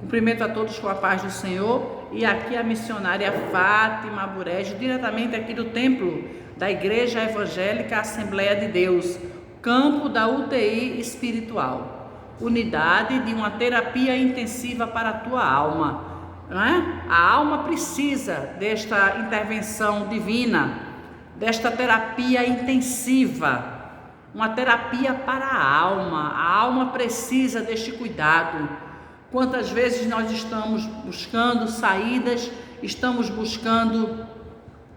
Cumprimento a todos com a paz do Senhor, e aqui a missionária Fátima Burejo, diretamente aqui do templo da Igreja Evangélica Assembleia de Deus, campo da UTI espiritual, unidade de uma terapia intensiva para a tua alma, não é? A alma precisa desta intervenção divina, desta terapia intensiva, uma terapia para a alma precisa deste cuidado. Quantas vezes nós estamos buscando saídas, estamos buscando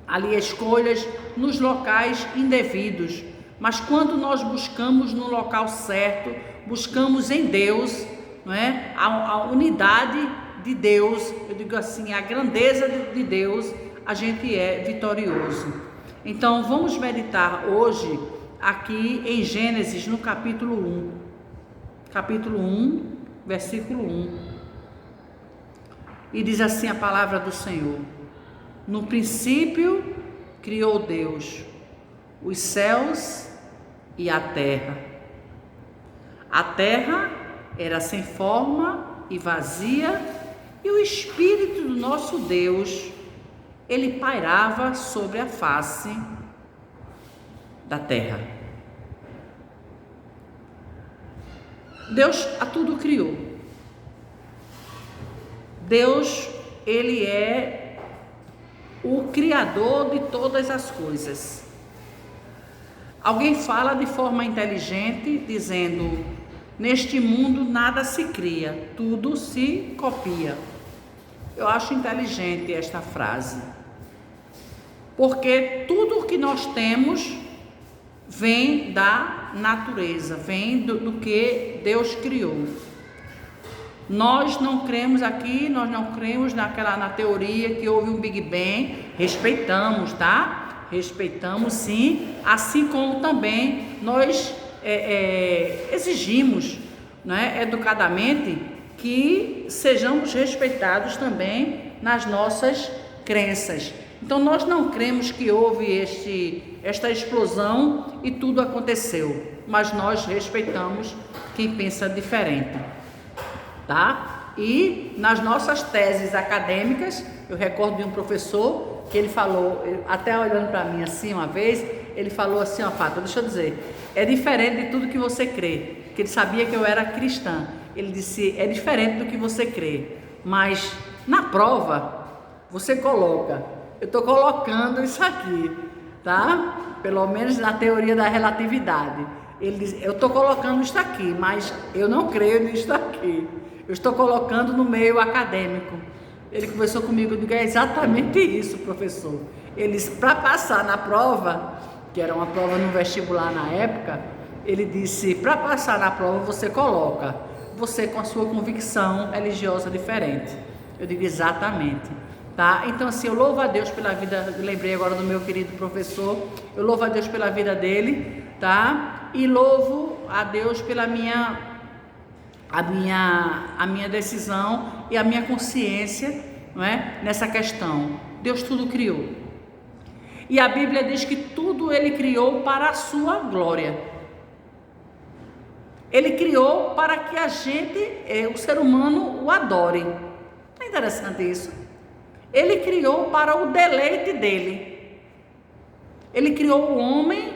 ali escolhas nos locais indevidos, mas quando nós buscamos no local certo, buscamos em Deus, não é? A unidade de Deus, eu digo assim, a grandeza de Deus, a gente é vitorioso. Então vamos meditar hoje aqui em Gênesis, no capítulo 1, versículo 1, e diz assim a palavra do Senhor: no princípio criou Deus os céus e a terra. A terra era sem forma e vazia, e o Espírito do nosso Deus, ele pairava sobre a face da terra. Deus a tudo criou. Deus, ele é o criador de todas as coisas. Alguém fala de forma inteligente, dizendo: neste mundo nada se cria, tudo se copia. Eu acho inteligente esta frase, porque tudo o que nós temos vem da natureza, vem do que Deus criou. Nós não cremos aqui, nós não cremos na teoria que houve um Big Bang. Respeitamos, tá? Respeitamos sim, assim como também nós exigimos, né, educadamente, que sejamos respeitados também nas nossas crenças. Então nós não cremos que houve esta explosão e tudo aconteceu, mas nós respeitamos quem pensa diferente, tá? E nas nossas teses acadêmicas, eu recordo de um professor que ele falou, até olhando para mim assim uma vez, ele falou assim: ó, Fátima, deixa eu dizer, é diferente de tudo que você crê, porque ele sabia que eu era cristã. Ele disse: é diferente do que você crê, mas na prova você coloca. Eu estou colocando isso aqui, tá? Pelo menos na teoria da relatividade. Ele diz: eu estou colocando isso aqui, mas eu não creio nisso aqui. Eu estou colocando no meio acadêmico. Ele conversou comigo, eu digo: é exatamente isso, professor. Ele disse: para passar na prova, que era uma prova no vestibular na época, ele disse: para passar na prova você coloca, você com a sua convicção religiosa diferente. Eu digo: exatamente. Tá? Então assim, eu louvo a Deus pela vida, lembrei agora do meu querido professor, eu louvo a Deus pela vida dele, tá? E louvo a Deus pela minha decisão e a minha consciência, não é? Nessa questão. Deus tudo criou. E a Bíblia diz que tudo ele criou para a sua glória. Ele criou para que a gente, o ser humano, o adore. Não é interessante isso? Ele criou para o deleite dele. Ele criou o homem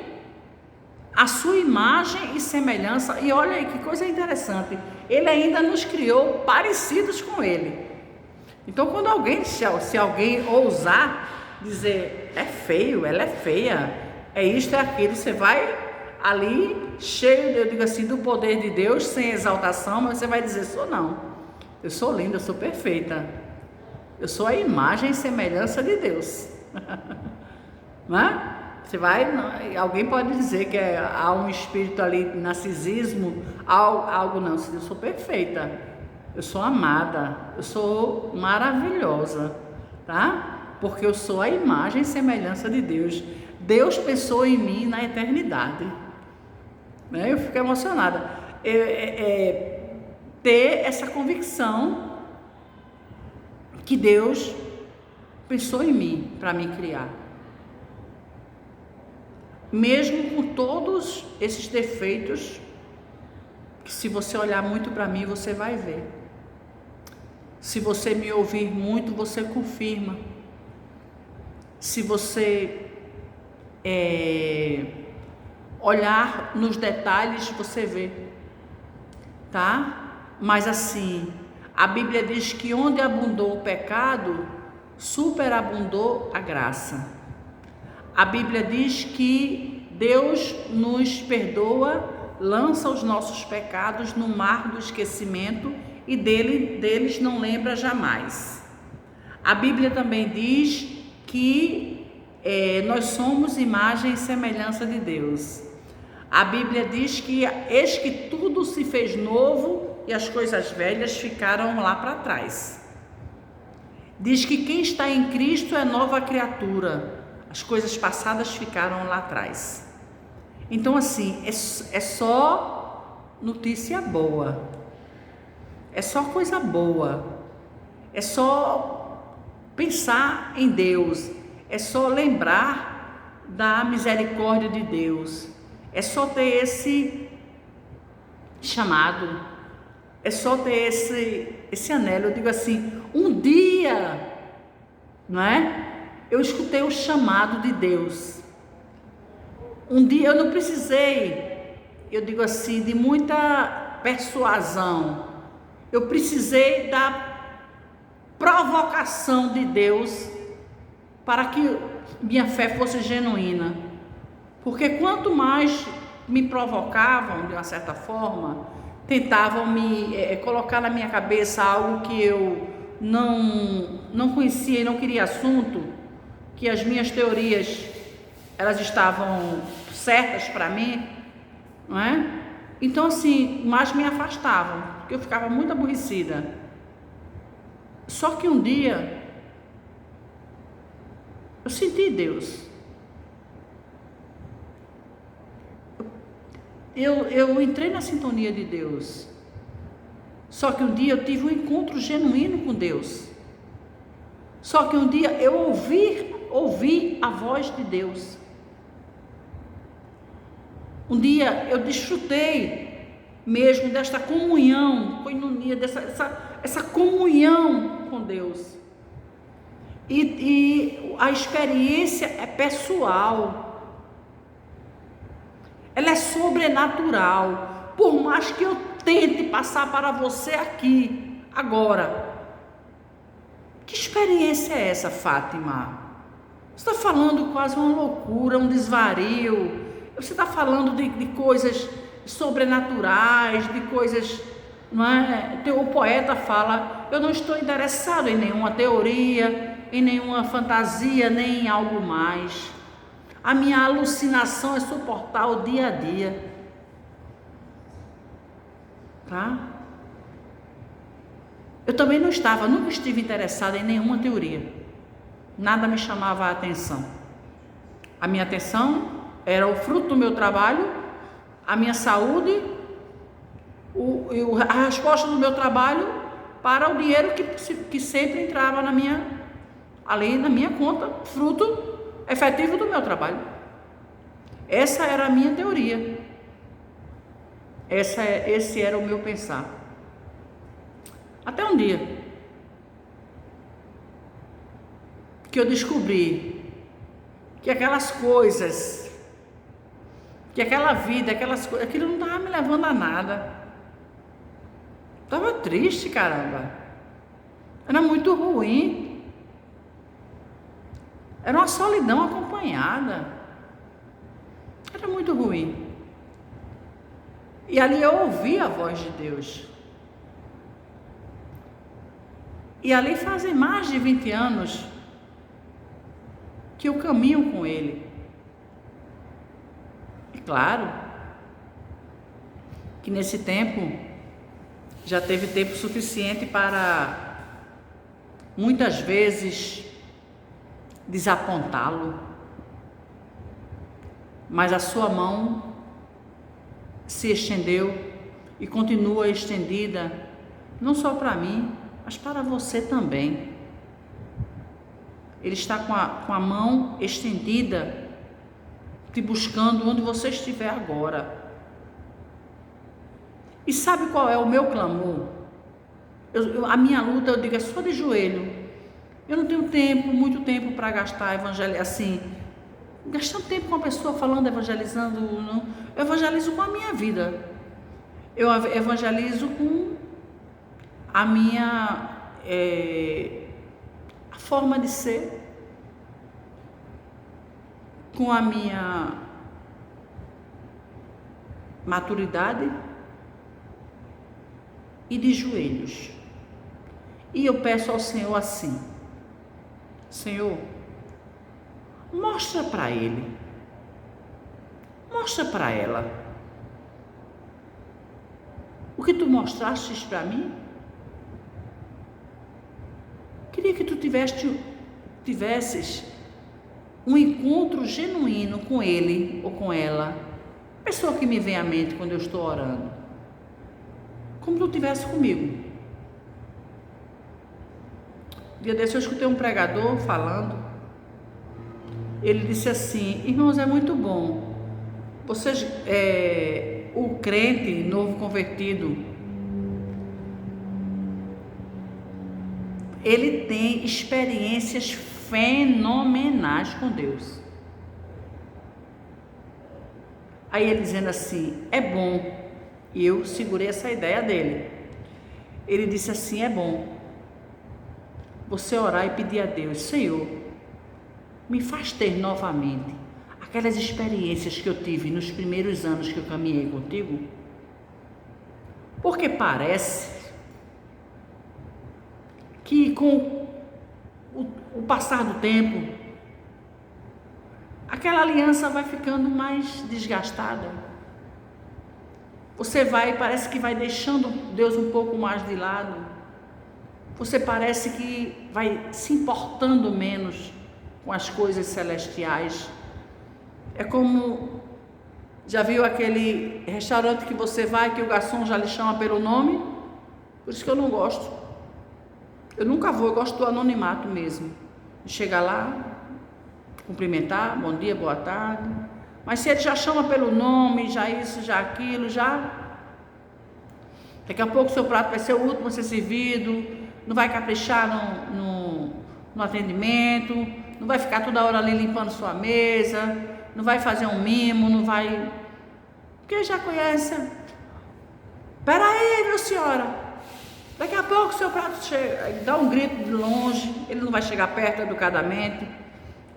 à sua imagem e semelhança. E olha aí que coisa interessante. Ele ainda nos criou parecidos com ele. Então quando se alguém ousar dizer: é feio, ela é feia, é isto, é aquilo, você vai ali cheio, eu digo assim, do poder de Deus, sem exaltação, mas você vai dizer: sou não. Eu sou linda, eu sou perfeita. Eu sou a imagem e semelhança de Deus. Não é? Alguém pode dizer que há um espírito ali, narcisismo, algo não. Eu sou perfeita, eu sou amada, eu sou maravilhosa, tá? Porque eu sou a imagem e semelhança de Deus. Deus pensou em mim na eternidade, né? Eu fico emocionada. Ter essa convicção que Deus pensou em mim para me criar. Mesmo com todos esses defeitos, que se você olhar muito para mim, você vai ver. Se você me ouvir muito, você confirma. Se você olhar nos detalhes, você vê, tá? Mas assim, a Bíblia diz que onde abundou o pecado, superabundou a graça. A Bíblia diz que Deus nos perdoa, lança os nossos pecados no mar do esquecimento e deles não lembra jamais. A Bíblia também diz que nós somos imagem e semelhança de Deus. A Bíblia diz que eis que tudo se fez novo e as coisas velhas ficaram lá para trás. Diz que quem está em Cristo é nova criatura. As coisas passadas ficaram lá atrás. Então assim, é só notícia boa. É só coisa boa. É só pensar em Deus. É só lembrar da misericórdia de Deus. É só ter esse chamado. É só ter esse anelo. Eu digo assim, um dia, não é? Eu escutei o chamado de Deus. Um dia eu não precisei, eu digo assim, de muita persuasão. Eu precisei da provocação de Deus para que minha fé fosse genuína. Porque quanto mais me provocavam, de uma certa forma, tentavam me colocar na minha cabeça algo que eu não conhecia e não queria assunto, que as minhas teorias elas estavam certas para mim, não é? Então assim, mais me afastavam, porque eu ficava muito aborrecida. Só que um dia eu senti Deus. Eu entrei na sintonia de Deus. Só que um dia eu tive um encontro genuíno com Deus. Só que um dia eu ouvi a voz de Deus. Um dia eu desfrutei mesmo desta comunhão, coinonia, essa comunhão com Deus. E a experiência é pessoal. Ela é sobrenatural. Por mais que eu tente passar para você aqui, agora. Que experiência é essa, Fátima? Você está falando quase uma loucura, um desvario. Você está falando de coisas sobrenaturais, de coisas, não é? O poeta fala, eu não estou interessado em nenhuma teoria, em nenhuma fantasia, nem em algo mais. A minha alucinação é suportar o dia a dia. Tá? Eu também nunca estive interessada em nenhuma teoria. Nada me chamava a atenção. A minha atenção era o fruto do meu trabalho, a minha saúde, a resposta do meu trabalho para o dinheiro que sempre entrava ali na minha conta, fruto efetivo do meu trabalho. Essa era a minha teoria. Esse era o meu pensar. Até um dia que eu descobri que aquelas coisas, que aquela vida, aquilo não estava me levando a nada. Estava triste, caramba. Era muito ruim. Era uma solidão acompanhada. Era muito ruim. E ali eu ouvi a voz de Deus. E ali fazem mais de 20 anos que eu caminho com Ele. E claro que nesse tempo já teve tempo suficiente para muitas vezes desapontá-lo, mas a sua mão se estendeu e continua estendida, não só para mim, mas para você também. Ele está com a mão estendida, te buscando onde você estiver agora. E sabe qual é o meu clamor? A minha luta, eu digo, é só de joelho. Eu não tenho tempo, muito tempo para gastar assim, gastando tempo com a pessoa falando, evangelizando. Não. Eu evangelizo com a minha vida. Eu evangelizo com a minha a forma de ser, com a minha maturidade e de joelhos. E eu peço ao Senhor assim: Senhor, mostra para ele, mostra para ela o que tu mostrastes para mim. Queria que tu tivesses um encontro genuíno com ele ou com ela, pessoa que me vem à mente quando eu estou orando, como tu tivesse comigo. Dia desse eu escutei um pregador falando, ele disse assim: irmãos, é muito bom, vocês, o crente novo convertido, ele tem experiências fenomenais com Deus. Aí ele dizendo assim, é bom, e eu segurei essa ideia dele. Ele disse assim, é bom você orar e pedir a Deus, Senhor, me faz ter novamente aquelas experiências que eu tive nos primeiros anos que eu caminhei contigo, porque parece que com o passar do tempo, aquela aliança vai ficando mais desgastada. Você parece que vai deixando Deus um pouco mais de lado. Você parece que vai se importando menos com as coisas celestiais. É como, já viu aquele restaurante que você vai, que o garçom já lhe chama pelo nome? Por isso que eu não gosto. Eu nunca vou, eu gosto do anonimato mesmo. Chegar lá, cumprimentar, bom dia, boa tarde. Mas se ele já chama pelo nome, já isso, já aquilo, já... Daqui a pouco o seu prato vai ser o último a ser servido, não vai caprichar no atendimento, não vai ficar toda hora ali limpando sua mesa, não vai fazer um mimo, não vai... Porque já conhece. Peraí, minha senhora. Daqui a pouco o seu prato chega, dá um grito de longe, ele não vai chegar perto educadamente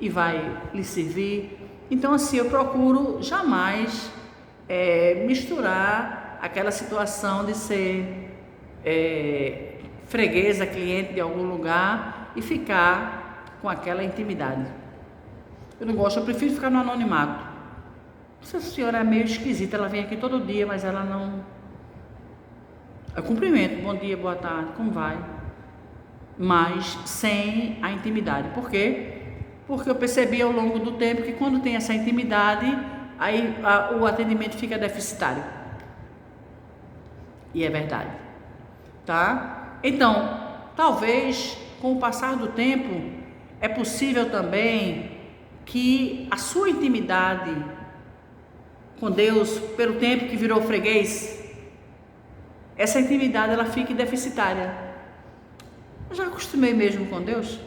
e vai lhe servir. Então assim, eu procuro jamais misturar aquela situação de ser freguesa, cliente de algum lugar e ficar com aquela intimidade. Eu não gosto, eu prefiro ficar no anonimato. Essa senhora é meio esquisita, ela vem aqui todo dia, mas ela não... Eu cumprimento, bom dia, boa tarde, como vai? Mas sem a intimidade. Por quê? Porque eu percebi ao longo do tempo que quando tem essa intimidade, aí o atendimento fica deficitário. E é verdade, tá? Então, talvez com o passar do tempo, é possível também que a sua intimidade com Deus, pelo tempo que virou freguês, essa intimidade ela fique deficitária. Eu já acostumei mesmo com Deus.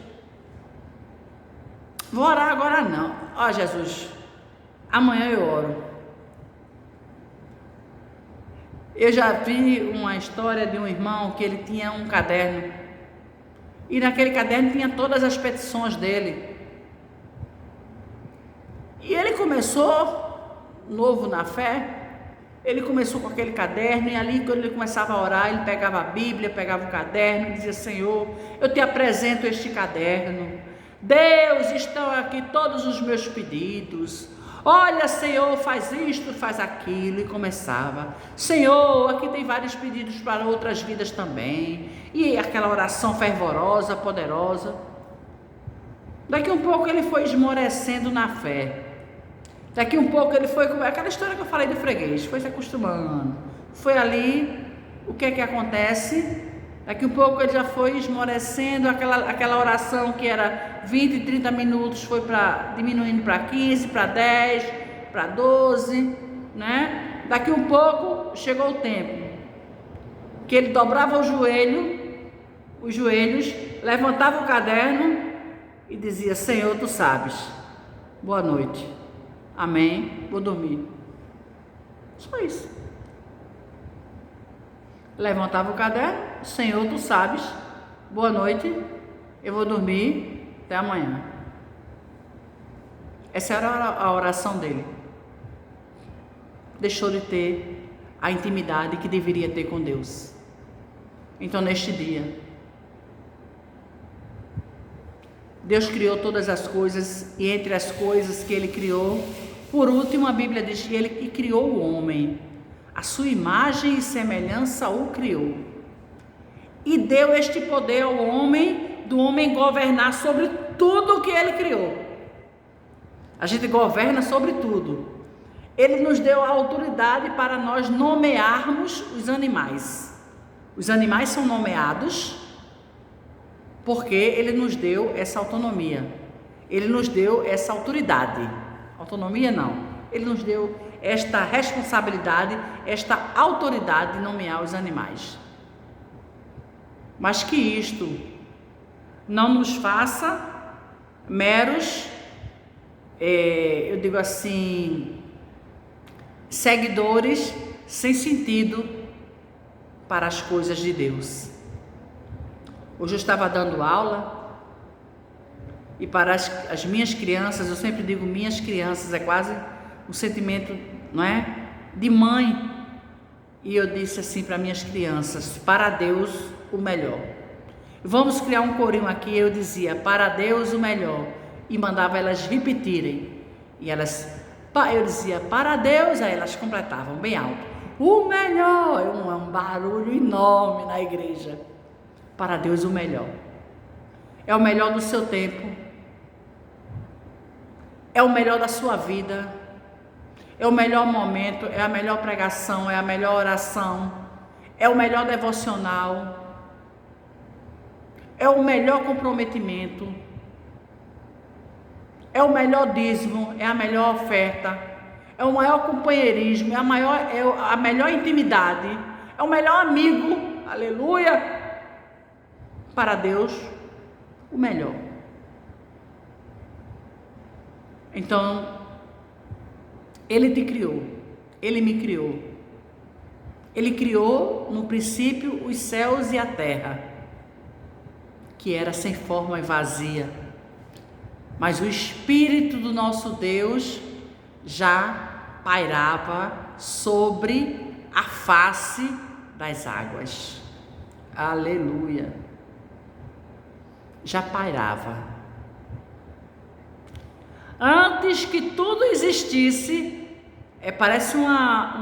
Vou orar agora não. Ó Jesus, amanhã eu oro. Eu já vi uma história de um irmão que ele tinha um caderno. E naquele caderno tinha todas as petições dele. E ele começou, novo na fé, ele começou com aquele caderno e ali quando ele começava a orar, ele pegava a Bíblia, pegava o caderno e dizia, Senhor, eu te apresento este caderno. Deus, estão aqui todos os meus pedidos. Olha, Senhor, faz isto, faz aquilo. E começava, Senhor, aqui tem vários pedidos para outras vidas também. E aquela oração fervorosa, poderosa. Daqui um pouco ele foi esmorecendo na fé. Daqui um pouco ele foi, aquela história que eu falei do freguês, foi se acostumando, foi ali, o que é que acontece? Daqui um pouco ele já foi esmorecendo, aquela oração que era 20, 30 minutos, foi diminuindo para 15, para 10, para 12, né? Daqui um pouco chegou o tempo, que ele dobrava o joelho os joelhos, levantava o caderno e dizia: Senhor, tu sabes, boa noite, amém, vou dormir. Só isso. Levantava o caderno: Senhor, tu sabes, boa noite, eu vou dormir, até amanhã. Essa era a oração dele. Deixou de ter a intimidade que deveria ter com Deus. Então, neste dia, Deus criou todas as coisas, e entre as coisas que Ele criou, por último, a Bíblia diz que Ele criou o homem, a sua imagem e semelhança o criou, e deu este poder ao homem, do homem governar sobre tudo o que Ele criou. A gente governa sobre tudo. Ele nos deu a autoridade para nós nomearmos os animais. Os animais são nomeados porque Ele nos deu essa autonomia. Ele nos deu essa autoridade. Autonomia não. Ele nos deu esta responsabilidade, esta autoridade de nomear os animais. Mas que isto não nos faça meros, eu digo assim, seguidores sem sentido para as coisas de Deus. Hoje eu estava dando aula e para as minhas crianças, eu sempre digo minhas crianças, é quase um sentimento, não é, de mãe. E eu disse assim para minhas crianças: para Deus o melhor. Vamos criar um corinho aqui. Eu dizia: para Deus o melhor, e mandava elas repetirem, e eu dizia: para Deus, aí elas completavam bem alto: o melhor. Um barulho enorme na igreja. Para Deus o melhor. É o melhor do seu tempo, é o melhor da sua vida, é o melhor momento, é a melhor pregação, é a melhor oração, é o melhor devocional, é o melhor comprometimento, é o melhor dízimo, é a melhor oferta, é o maior companheirismo, é a melhor intimidade, é o melhor amigo, aleluia. Para Deus, o melhor. Então, Ele te criou, Ele me criou. Ele criou no princípio os céus e a terra, que era sem forma e vazia. Mas o Espírito do nosso Deus já pairava sobre a face das águas. Aleluia. Já pairava. Antes que tudo existisse, parece uma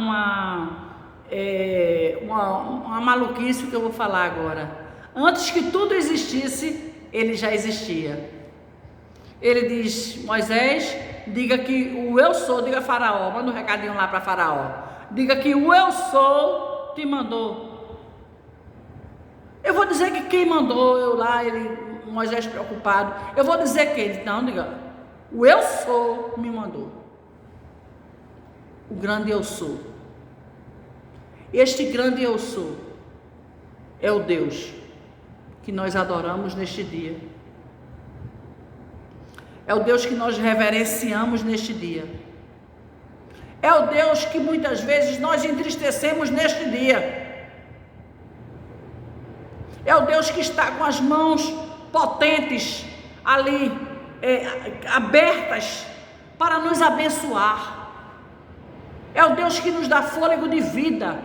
maluquice que eu vou falar agora. Antes que tudo existisse, ele já existia. Ele diz: Moisés, diga que o eu sou, diga a Faraó, manda um recadinho lá para Faraó, diga que o eu sou te mandou. Eu vou dizer que quem mandou eu lá, Moisés preocupado, eu vou dizer que ele, não, diga, o eu sou me mandou. O grande eu sou. Este grande eu sou é o Deus que nós adoramos neste dia. É o Deus que nós reverenciamos neste dia. É o Deus que muitas vezes nós entristecemos neste dia. É o Deus que está com as mãos potentes ali, abertas para nos abençoar. É o Deus que nos dá fôlego de vida.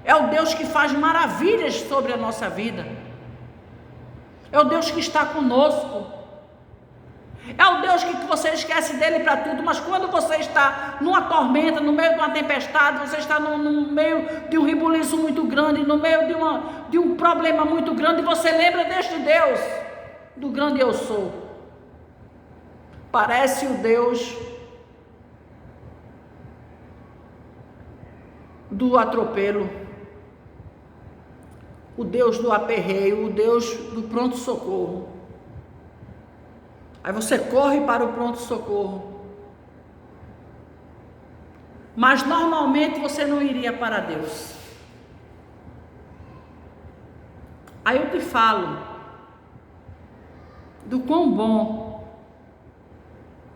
É o Deus que faz maravilhas sobre a nossa vida. É o Deus que está conosco. É o Deus que você esquece dele para tudo, mas quando você está numa tormenta, no meio de uma tempestade, você está no meio de um rebuliço muito grande, no meio de um problema muito grande, você lembra deste Deus, do grande eu sou. Parece o Deus do atropelo, o Deus do aperreio, o Deus do pronto-socorro. Aí você corre para o pronto-socorro. Mas normalmente você não iria para Deus. Aí eu te falo do quão bom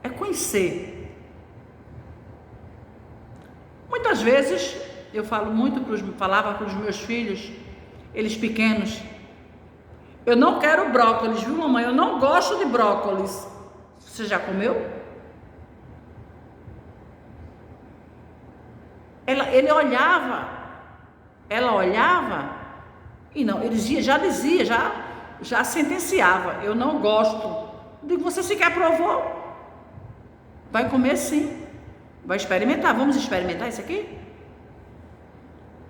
é conhecer. Muitas vezes eu falava para os meus filhos, eles pequenos, eu não quero brócolis, viu, mamãe? Eu não gosto de brócolis. Você já comeu? Ela olhava e não, ele já dizia, já sentenciava, eu não gosto. Eu digo, você sequer provou? Vai comer sim, vai experimentar, vamos experimentar isso aqui?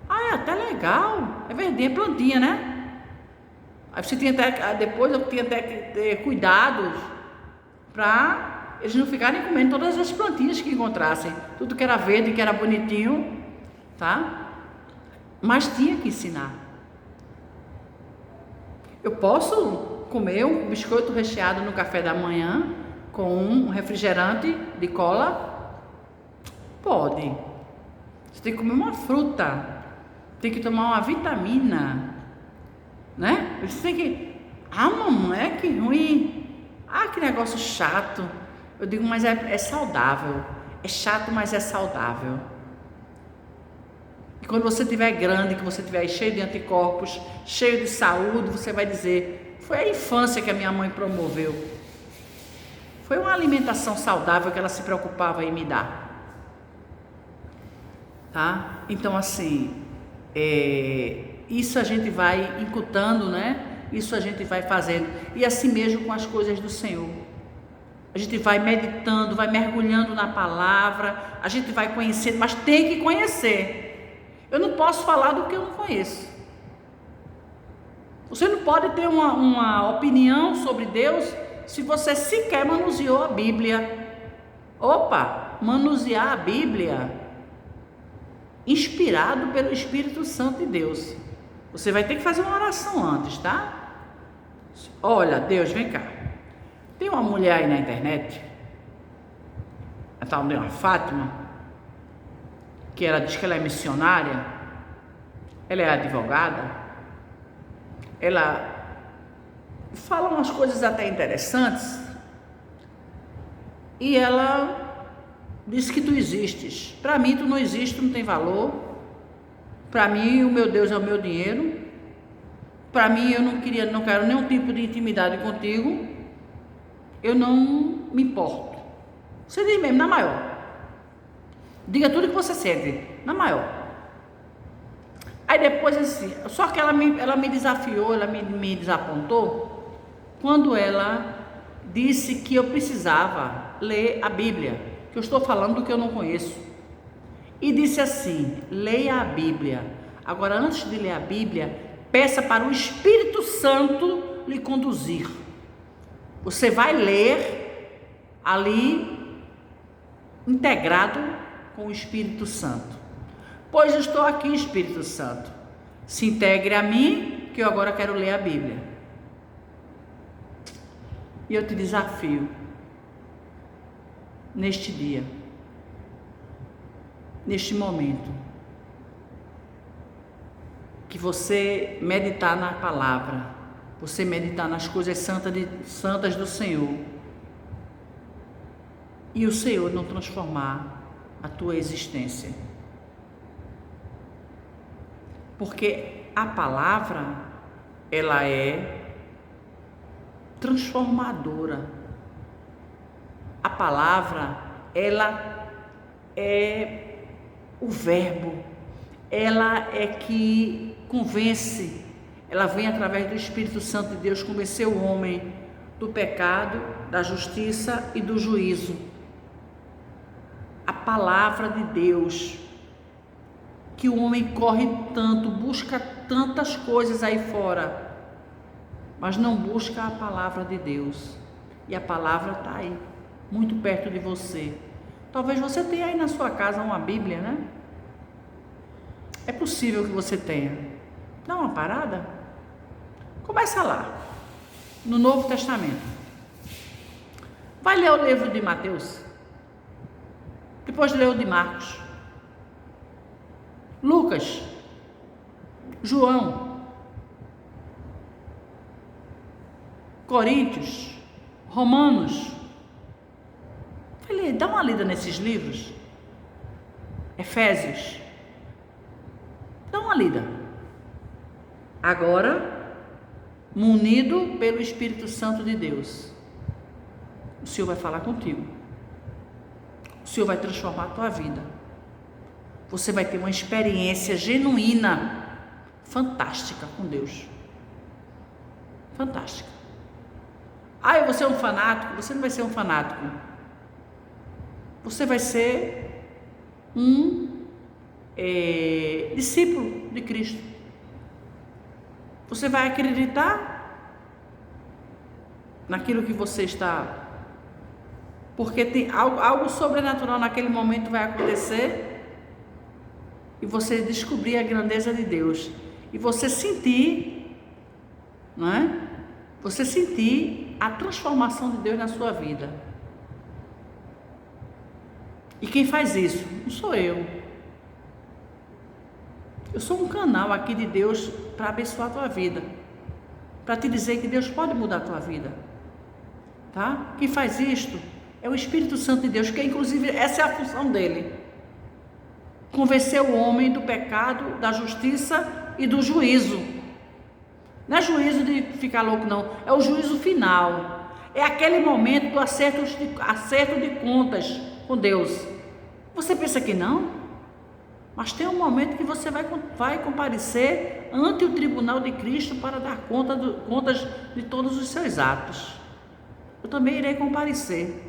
Ah, é até legal, é verdinha, é plantinha, né? Aí você tinha até, depois eu tinha até que ter cuidados para eles não ficarem comendo todas as plantinhas que encontrassem, tudo que era verde, que era bonitinho, tá? Mas tinha que ensinar. Eu posso comer um biscoito recheado no café da manhã com um refrigerante de cola? Pode. Você tem que comer uma fruta, tem que tomar uma vitamina, né? Você tem que... Ah, mamãe, que ruim. Ah, que negócio chato. Eu digo, mas é saudável. É chato, mas é saudável. E quando você estiver grande, que você estiver cheio de anticorpos, cheio de saúde, você vai dizer, foi a infância que a minha mãe promoveu. Foi uma alimentação saudável que ela se preocupava em me dar. Tá? Então, assim, isso a gente vai incutando, né? Isso a gente vai fazendo. E assim mesmo com as coisas do Senhor. A gente vai meditando, vai mergulhando na palavra, a gente vai conhecendo, mas tem que conhecer. Eu não posso falar do que eu não conheço. Você não pode ter uma opinião sobre Deus se você sequer manuseou a Bíblia. Opa, manusear a Bíblia, inspirado pelo Espírito Santo de Deus. Você vai ter que fazer uma oração antes, tá? Olha, Deus, vem cá. Tem uma mulher aí na internet, a tal de uma Fátima, que ela diz que ela é missionária, ela é advogada, ela fala umas coisas até interessantes, e ela diz que tu existes. Para mim tu não existe, não tem valor. Para mim o meu Deus é o meu dinheiro. Para mim eu não quero nenhum tipo de intimidade contigo. Eu não me importo. Você diz mesmo, na maior. Diga tudo que você sente, na maior. Aí depois assim, só que ela me desafiou, ela me desapontou quando ela disse que eu precisava ler a Bíblia, que eu estou falando do que eu não conheço. E disse assim, leia a Bíblia. Agora, antes de ler a Bíblia, peça para o Espírito Santo lhe conduzir. Você vai ler ali, integrado com o Espírito Santo. Pois eu estou aqui, Espírito Santo. Se integre a mim, que eu agora quero ler a Bíblia. E eu te desafio, neste dia, neste momento, que você meditar na palavra, você meditar nas coisas santas do Senhor, e o Senhor não transformar a tua existência. Porque a palavra, ela é transformadora. A palavra, ela é o verbo, ela é que convence, ela vem através do Espírito Santo de Deus convencer o homem do pecado, da justiça e do juízo. A palavra de Deus, que o homem corre tanto, busca tantas coisas aí fora, mas não busca a palavra de Deus. E a palavra está aí, muito perto de você. Talvez você tenha aí na sua casa uma Bíblia, né? É possível que você tenha. Dá uma parada. Começa lá, no Novo Testamento. Vai ler o livro de Mateus. Depois lê o de Marcos. Lucas. João. Coríntios, Romanos. Falei, dá uma lida nesses livros. Efésios. Dá uma lida. Agora, munido pelo Espírito Santo de Deus, o Senhor vai falar contigo. O Senhor vai transformar a tua vida. Você vai ter uma experiência genuína, fantástica com Deus. Fantástica. Eu vou ser um fanático. Você não vai ser um fanático. Você vai ser um discípulo de Cristo. Você vai acreditar naquilo que você está, porque tem algo sobrenatural naquele momento vai acontecer e você descobrir a grandeza de Deus e você sentir, não é? Você sentir a transformação de Deus na sua vida. E quem faz isso? Não sou eu. Eu sou um canal aqui de Deus para abençoar a tua vida, para te dizer que Deus pode mudar a tua vida, tá? Quem faz isto é o Espírito Santo de Deus, que inclusive essa é a função dele: convencer o homem do pecado, da justiça e do juízo. Não é juízo de ficar louco, não, é o juízo final, é aquele momento do acerto de contas com Deus. Você pensa que não? Mas tem um momento que você vai comparecer ante o tribunal de Cristo para dar contas de todos os seus atos. Eu também irei comparecer.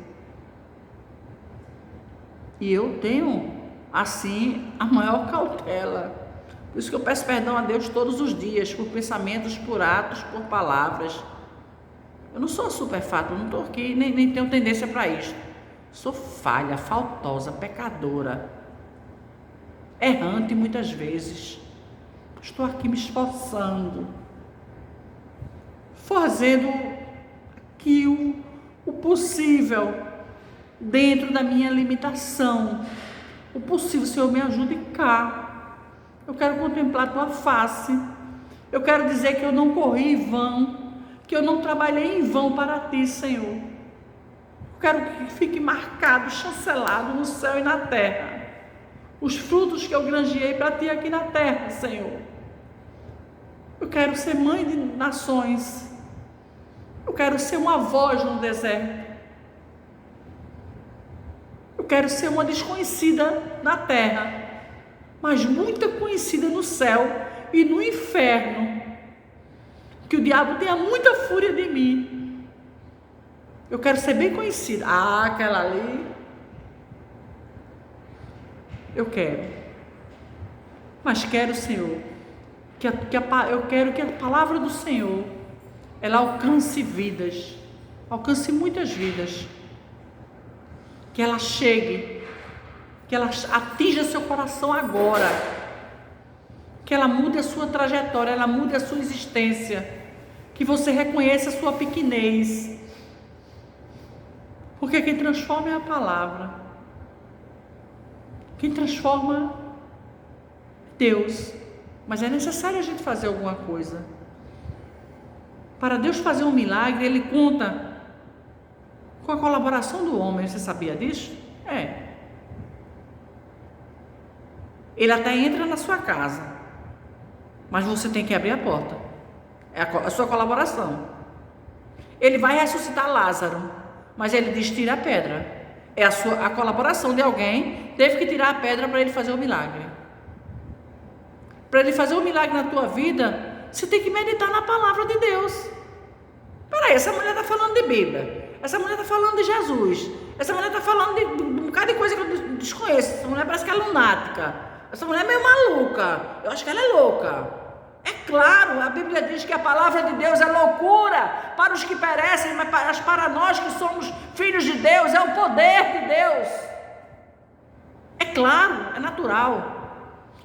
E eu tenho, assim, a maior cautela. Por isso que eu peço perdão a Deus todos os dias, por pensamentos, por atos, por palavras. Eu não sou superfato, não estou aqui, nem tenho tendência para isso. Sou falha, faltosa, pecadora, errante muitas vezes. Estou aqui me esforçando, fazendo aqui o possível, dentro da minha limitação. O possível, Senhor, me ajude cá. Eu quero contemplar a tua face. Eu quero dizer que eu não corri em vão, que eu não trabalhei em vão para ti, Senhor. Quero que fique marcado, chancelado no céu e na terra, os frutos que eu granjeei para ti aqui na terra, Senhor. Eu quero ser mãe de nações. Eu quero ser uma voz no deserto. Eu quero ser uma desconhecida na terra, mas muito conhecida no céu e no inferno. Que o diabo tenha muita fúria de mim. Eu quero ser bem conhecida. Aquela ali. Eu quero. Mas quero, Senhor, eu quero que a palavra do Senhor, ela alcance vidas. Alcance muitas vidas. Que ela chegue. Que ela atinja seu coração agora. Que ela mude a sua trajetória. Ela mude a sua existência. Que você reconheça a sua pequenez. Porque quem transforma é a palavra. Quem transforma é Deus. Mas é necessário a gente fazer alguma coisa. Para Deus fazer um milagre, Ele conta com a colaboração do homem. Você sabia disso? Ele até entra na sua casa, mas você tem que abrir a porta. É a sua colaboração. Ele vai ressuscitar Lázaro, mas ele diz: tira a pedra. É a colaboração de alguém. Teve que tirar a pedra para ele fazer o milagre. Para ele fazer o milagre na tua vida, você tem que meditar na palavra de Deus. Peraí, essa mulher está falando de Bíblia. Essa mulher está falando de Jesus. Essa mulher está falando de um bocado de coisa que eu desconheço. Essa mulher parece que é lunática. Essa mulher é meio maluca. Eu acho que ela é louca. É claro, a Bíblia diz que a palavra de Deus é loucura para os que perecem, mas para nós que somos filhos de Deus, é o poder de Deus. É claro, é natural.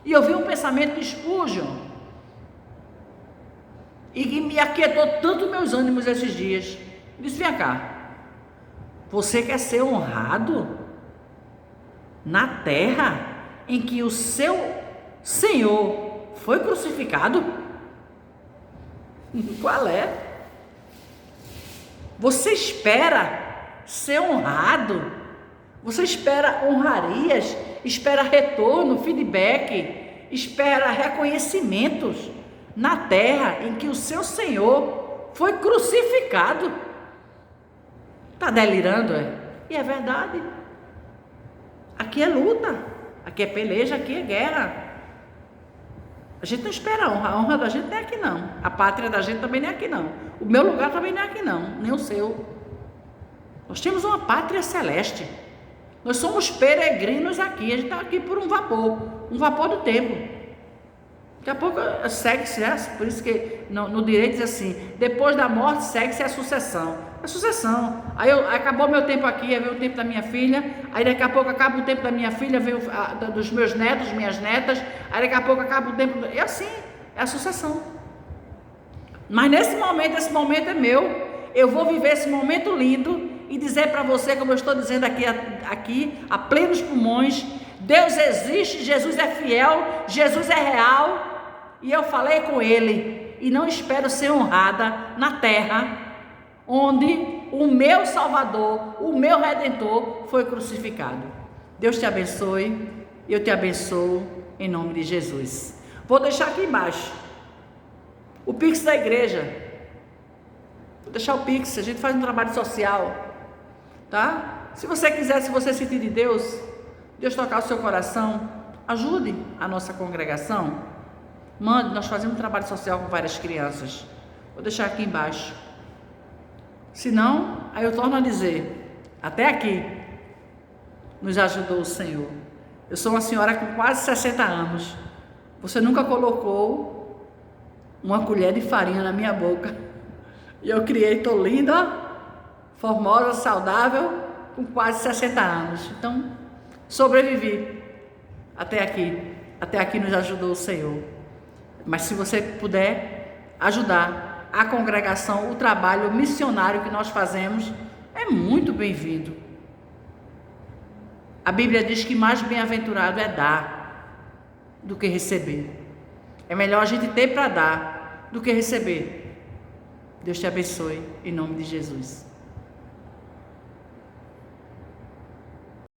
E eu vi um pensamento de Spurgeon, e que me aquietou tanto meus ânimos esses dias. Ele disse: vem cá, você quer ser honrado na terra em que o seu Senhor foi crucificado? Qual é? Você espera ser honrado? Você espera honrarias? Espera retorno, feedback? Espera reconhecimentos na terra em que o seu Senhor foi crucificado? Está delirando, é? E é verdade. Aqui é luta, aqui é peleja, aqui é guerra. A gente não espera a honra da gente não é aqui não. A pátria da gente também não é aqui não. O meu lugar também não é aqui não, nem o seu. Nós temos uma pátria celeste. Nós somos peregrinos aqui. A gente está aqui por um vapor do tempo. Daqui a pouco segue-se, por isso que no direito diz assim, depois da morte segue-se a sucessão. A sucessão. Aí acabou meu tempo aqui, aí veio o tempo da minha filha, aí daqui a pouco acaba o tempo da minha filha, veio dos meus netos, minhas netas, aí daqui a pouco acaba o tempo, é assim, é a sucessão. Mas esse momento é meu, eu vou viver esse momento lindo e dizer para você, como eu estou dizendo aqui a plenos pulmões, Deus existe, Jesus é fiel, Jesus é real, e eu falei com Ele, e não espero ser honrada na terra, onde o meu Salvador, o meu Redentor foi crucificado. Deus te abençoe, eu te abençoo em nome de Jesus. Vou deixar aqui embaixo o Pix da igreja, vou deixar o Pix, a gente faz um trabalho social, tá? Se você quiser, se você sentir de Deus tocar o seu coração, ajude a nossa congregação, mande, nós fazemos um trabalho social com várias crianças, vou deixar aqui embaixo. Se não, aí eu torno a dizer, até aqui nos ajudou o Senhor. Eu sou uma senhora com quase 60 anos, você nunca colocou uma colher de farinha na minha boca, e eu criei, estou linda, formosa, saudável, com quase 60 anos, então sobrevivi até aqui nos ajudou o Senhor. Mas se você puder ajudar a congregação, o trabalho missionário que nós fazemos, é muito bem-vindo. A Bíblia diz que mais bem-aventurado é dar do que receber. É melhor a gente ter para dar do que receber. Deus te abençoe, em nome de Jesus.